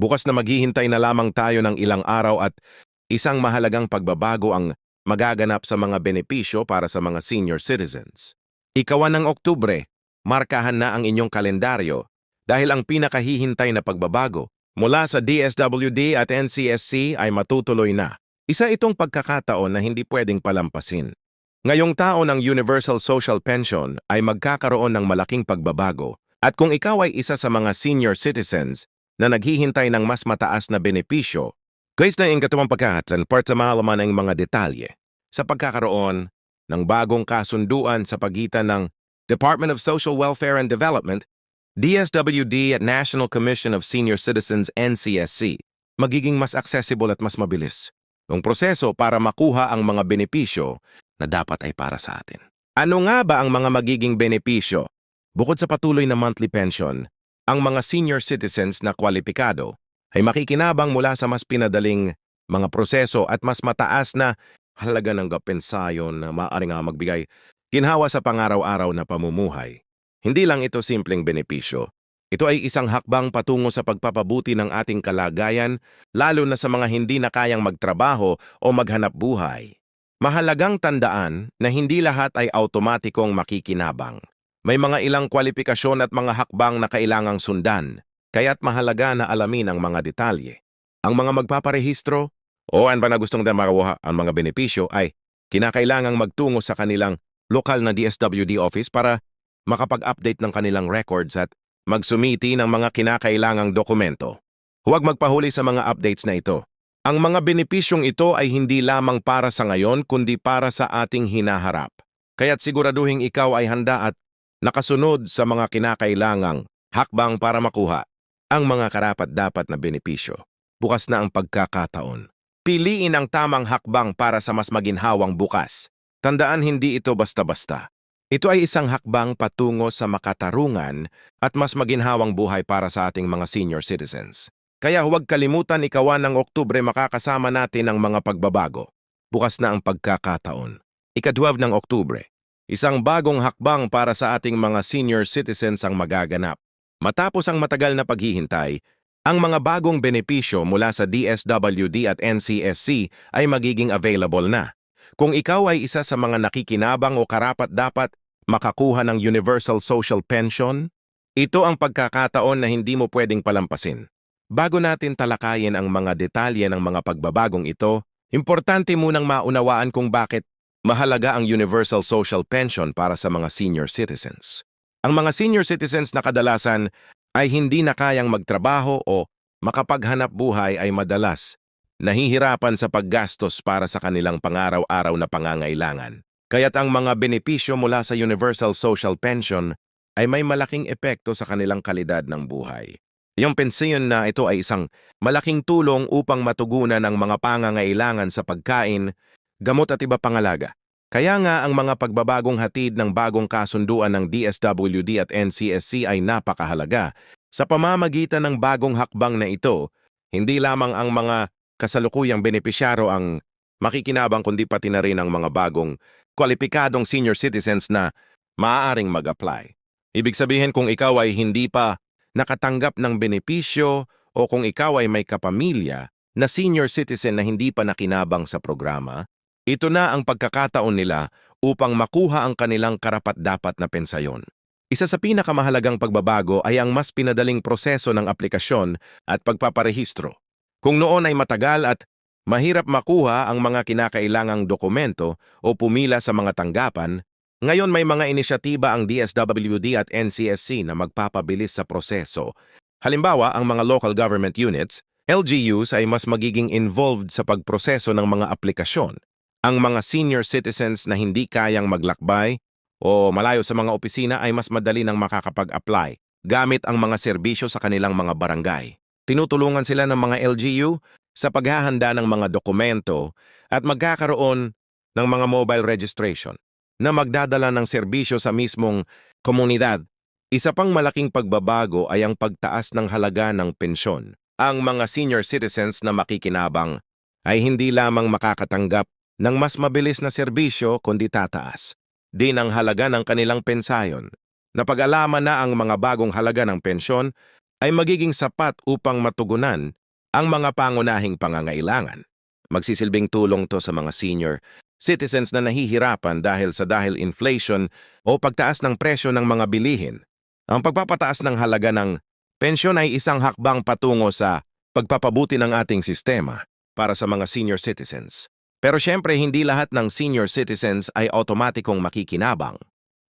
Bukas na maghihintay na lamang tayo ng ilang araw at isang mahalagang pagbabago ang magaganap sa mga benepisyo para sa mga senior citizens. Ikawan ng Oktubre, markahan na ang inyong kalendaryo dahil ang pinakahihintay na pagbabago mula sa DSWD at NCSC ay matutuloy na. Isa itong pagkakataon na hindi pwedeng palampasin. Ngayong taon ng Universal Social Pension ay magkakaroon ng malaking pagbabago at kung ikaw ay isa sa mga senior citizens na naghihintay ng mas mataas na benepisyo, guys na yung katawang pagkakatan para sa malaman ng mga detalye sa pagkakaroon ng bagong kasunduan sa pagitan ng Department of Social Welfare and Development, DSWD at National Commission of Senior Citizens NCSC, magiging mas accessible at mas mabilis ang proseso para makuha ang mga benepisyo na dapat ay para sa atin. Ano nga ba ang mga magiging benepisyo? Bukod sa patuloy na monthly pension, ang mga senior citizens na kwalipikado ay makikinabang mula sa mas pinadaling mga proseso at mas mataas na halaga ng kapensayon na maaari nga magbigay ginhawa sa pangaraw-araw na pamumuhay. Hindi lang ito simpleng benepisyo. Ito ay isang hakbang patungo sa pagpapabuti ng ating kalagayan, lalo na sa mga hindi na kayang magtrabaho o maghanap buhay. Mahalagang tandaan na hindi lahat ay automatikong makikinabang. May mga ilang kwalifikasyon at mga hakbang na kailangang sundan, kaya't mahalaga na alamin ang mga detalye. Ang mga magpaparehistro o ang na gustong makuha ang mga benepisyo ay kinakailangang magtungo sa kanilang lokal na DSWD office para makapag-update ng kanilang records at magsumiti ng mga kinakailangang dokumento. Huwag magpahuli sa mga updates na ito. Ang mga benepisyong ito ay hindi lamang para sa ngayon kundi para sa ating hinaharap. Kaya't siguraduhin ikaw ay handa at nakasunod sa mga kinakailangang hakbang para makuha ang mga karapat-dapat na benepisyo. Bukas na ang pagkakataon. Piliin ang tamang hakbang para sa mas maginhawang bukas. Tandaan, hindi ito basta-basta. Ito ay isang hakbang patungo sa makatarungan at mas maginhawang buhay para sa ating mga senior citizens. Kaya huwag kalimutan ikawan ng Oktubre makakasama natin ang mga pagbabago. Bukas na ang pagkakataon. Ika-12 ng Oktubre. Isang bagong hakbang para sa ating mga senior citizens ang magaganap. Matapos ang matagal na paghihintay, ang mga bagong benepisyo mula sa DSWD at NCSC ay magiging available na. Kung ikaw ay isa sa mga nakikinabang o karapat-dapat makakuha ng Universal Social Pension, ito ang pagkakataon na hindi mo pwedeng palampasin. Bago natin talakayin ang mga detalye ng mga pagbabagong ito, importante munang maunawaan kung bakit mahalaga ang Universal Social Pension para sa mga senior citizens. Ang mga senior citizens na kadalasan ay hindi na kayang magtrabaho o makapaghanap buhay ay madalas nahihirapan sa paggastos para sa kanilang pangaraw-araw na pangangailangan. Kaya't ang mga benepisyo mula sa Universal Social Pension ay may malaking epekto sa kanilang kalidad ng buhay. Yung pensiyon na ito ay isang malaking tulong upang matugunan ang mga pangangailangan sa pagkain, gamot at iba pang alaga. Kaya nga ang mga pagbabagong hatid ng bagong kasunduan ng DSWD at NCSC ay napakahalaga. Sa pamamagitan ng bagong hakbang na ito, hindi lamang ang mga kasalukuyang benepisyaro ang makikinabang kundi pati na rin ang mga bagong kwalipikadong senior citizens na maaaring mag-apply. Ibig sabihin kung ikaw ay hindi pa nakatanggap ng benepisyo o kung ikaw ay may kapamilya na senior citizen na hindi pa nakinabang sa programa, ito na ang pagkakataon nila upang makuha ang kanilang karapat-dapat na pensayon. Isa sa pinakamahalagang pagbabago ay ang mas pinadaling proseso ng aplikasyon at pagpaparehistro. Kung noon ay matagal at mahirap makuha ang mga kinakailangang dokumento o pumila sa mga tanggapan, ngayon may mga inisyatiba ang DSWD at NCSC na magpapabilis sa proseso. Halimbawa, ang mga local government units, LGUs ay mas magiging involved sa pagproseso ng mga aplikasyon. Ang mga senior citizens na hindi kayang maglakbay o malayo sa mga opisina ay mas madali nang makakapag-apply gamit ang mga serbisyo sa kanilang mga barangay. Tinutulungan sila ng mga LGU sa paghahanda ng mga dokumento at magkakaroon ng mga mobile registration na magdadala ng serbisyo sa mismong komunidad. Isa pang malaking pagbabago ay ang pagtaas ng halaga ng pensyon. Ang mga senior citizens na makikinabang ay hindi lamang makakatanggap ng mas mabilis na serbisyo kundi tataas din ang halaga ng kanilang pensayon. Napag-alaman na ang mga bagong halaga ng pensyon ay magiging sapat upang matugunan ang mga pangunahing pangangailangan. Magsisilbing tulong to sa mga senior citizens na nahihirapan dahil inflation o pagtaas ng presyo ng mga bilihin. Ang pagpapataas ng halaga ng pensyon ay isang hakbang patungo sa pagpapabuti ng ating sistema para sa mga senior citizens. Pero syempre, hindi lahat ng senior citizens ay automatikong makikinabang.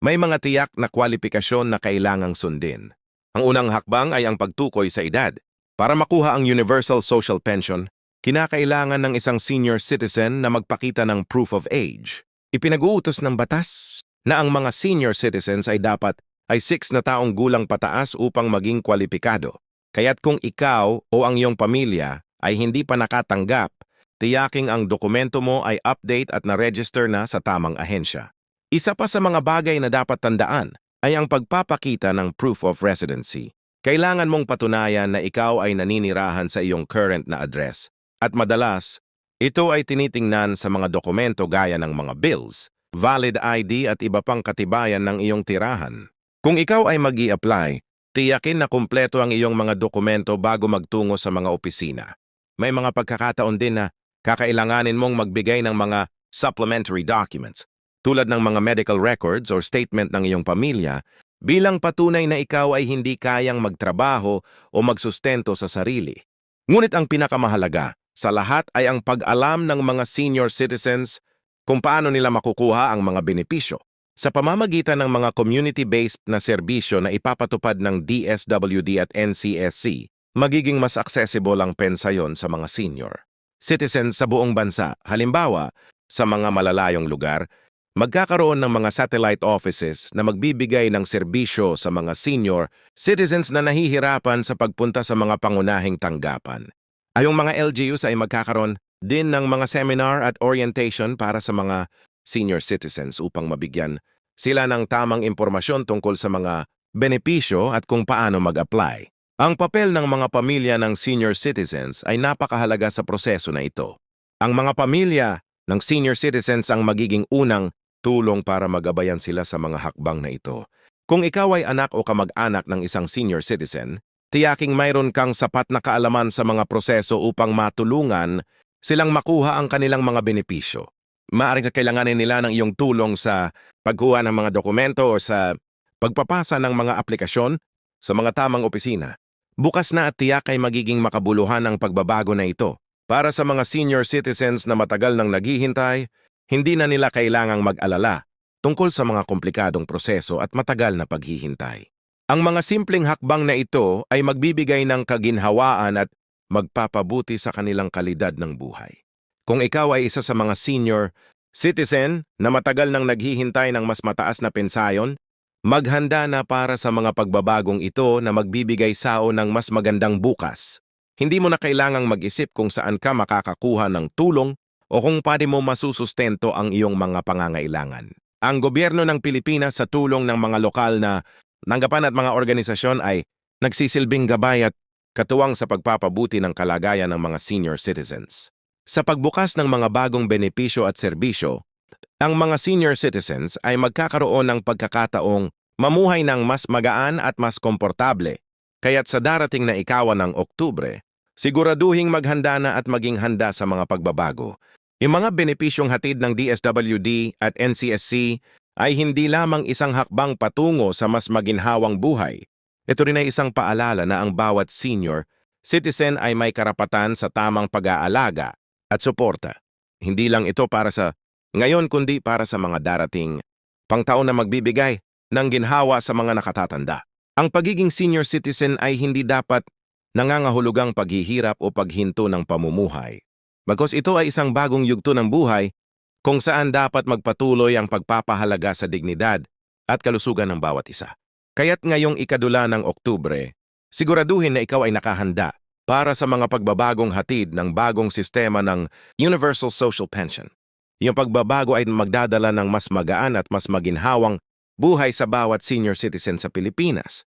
May mga tiyak na kwalifikasyon na kailangang sundin. Ang unang hakbang ay ang pagtukoy sa edad. Para makuha ang Universal Social Pension, kinakailangan ng isang senior citizen na magpakita ng proof of age. Ipinag-uutos ng batas na ang mga senior citizens ay dapat ay 6 na taong gulang pataas upang maging kwalipikado. Kaya't kung ikaw o ang iyong pamilya ay hindi pa nakatanggap, tiyaking ang dokumento mo ay update at na-register na sa tamang ahensya. Isa pa sa mga bagay na dapat tandaan ay ang pagpapakita ng proof of residency. Kailangan mong patunayan na ikaw ay naninirahan sa iyong current na address. At madalas, ito ay tinitingnan sa mga dokumento gaya ng mga bills, valid ID at iba pang katibayan ng iyong tirahan. Kung ikaw ay mag-i-apply, tiyakin na kumpleto ang iyong mga dokumento bago magtungo sa mga opisina. May mga pagkakataon din na kakailanganin mong magbigay ng mga supplementary documents, tulad ng mga medical records or statement ng iyong pamilya, bilang patunay na ikaw ay hindi kayang magtrabaho o magsustento sa sarili. Ngunit ang pinakamahalaga sa lahat ay ang pag-alam ng mga senior citizens kung paano nila makukuha ang mga benepisyo sa pamamagitan ng mga community-based na serbisyo na ipapatupad ng DSWD at NCSC. Magiging mas accessible ang pensayon sa mga senior citizens sa buong bansa. Halimbawa, sa mga malalayong lugar, magkakaroon ng mga satellite offices na magbibigay ng serbisyo sa mga senior citizens na nahihirapan sa pagpunta sa mga pangunahing tanggapan. Ayong mga LGUs ay magkakaroon din ng mga seminar at orientation para sa mga senior citizens upang mabigyan sila ng tamang impormasyon tungkol sa mga benepisyo at kung paano mag-apply. Ang papel ng mga pamilya ng senior citizens ay napakahalaga sa proseso na ito. Ang mga pamilya ng senior citizens ang magiging unang tulong para magabayan sila sa mga hakbang na ito. Kung ikaw ay anak o kamag-anak ng isang senior citizen, tiyaking mayroon kang sapat na kaalaman sa mga proseso upang matulungan silang makuha ang kanilang mga benepisyo. Maaaring kailanganin nila ng iyong tulong sa pagkuha ng mga dokumento o sa pagpapasa ng mga aplikasyon sa mga tamang opisina. Bukas na at tiyak ay magiging makabuluhan ang pagbabago na ito. Para sa mga senior citizens na matagal nang naghihintay, hindi na nila kailangang mag-alala tungkol sa mga komplikadong proseso at matagal na paghihintay. Ang mga simpleng hakbang na ito ay magbibigay ng kaginhawaan at magpapabuti sa kanilang kalidad ng buhay. Kung ikaw ay isa sa mga senior citizen na matagal nang naghihintay ng mas mataas na pensayon, maghanda na para sa mga pagbabagong ito na magbibigay sao ng mas magandang bukas. Hindi mo na kailangang mag-isip kung saan ka makakakuha ng tulong o kung paano mo masusustento ang iyong mga pangangailangan. Ang gobyerno ng Pilipinas sa tulong ng mga lokal na tanggapan at mga organisasyon ay nagsisilbing gabay at katuwang sa pagpapabuti ng kalagayan ng mga senior citizens. Sa pagbukas ng mga bagong benepisyo at serbisyo, ang mga senior citizens ay magkakaroon ng pagkakataong mamuhay ng mas magaan at mas komportable. Kaya't sa darating na ikawan ng Oktubre, siguraduhing maghanda na at maging handa sa mga pagbabago. Yung mga benepisyong hatid ng DSWD at NCSC ay hindi lamang isang hakbang patungo sa mas maginhawang buhay. Ito rin ay isang paalala na ang bawat senior citizen ay may karapatan sa tamang pag-aalaga at suporta. Hindi lang ito para sa ngayon kundi para sa mga darating pangtaon na magbibigay ng ginhawa sa mga nakatatanda. Ang pagiging senior citizen ay hindi dapat nangangahulugang paghihirap o paghinto ng pamumuhay. Bagkus ito ay isang bagong yugto ng buhay kung saan dapat magpatuloy ang pagpapahalaga sa dignidad at kalusugan ng bawat isa. Kaya't ngayong ikadula ng Oktubre, siguraduhin na ikaw ay nakahanda para sa mga pagbabagong hatid ng bagong sistema ng Universal Social Pension. Yung pagbabago ay magdadala ng mas magaan at mas maginhawang buhay sa bawat senior citizen sa Pilipinas.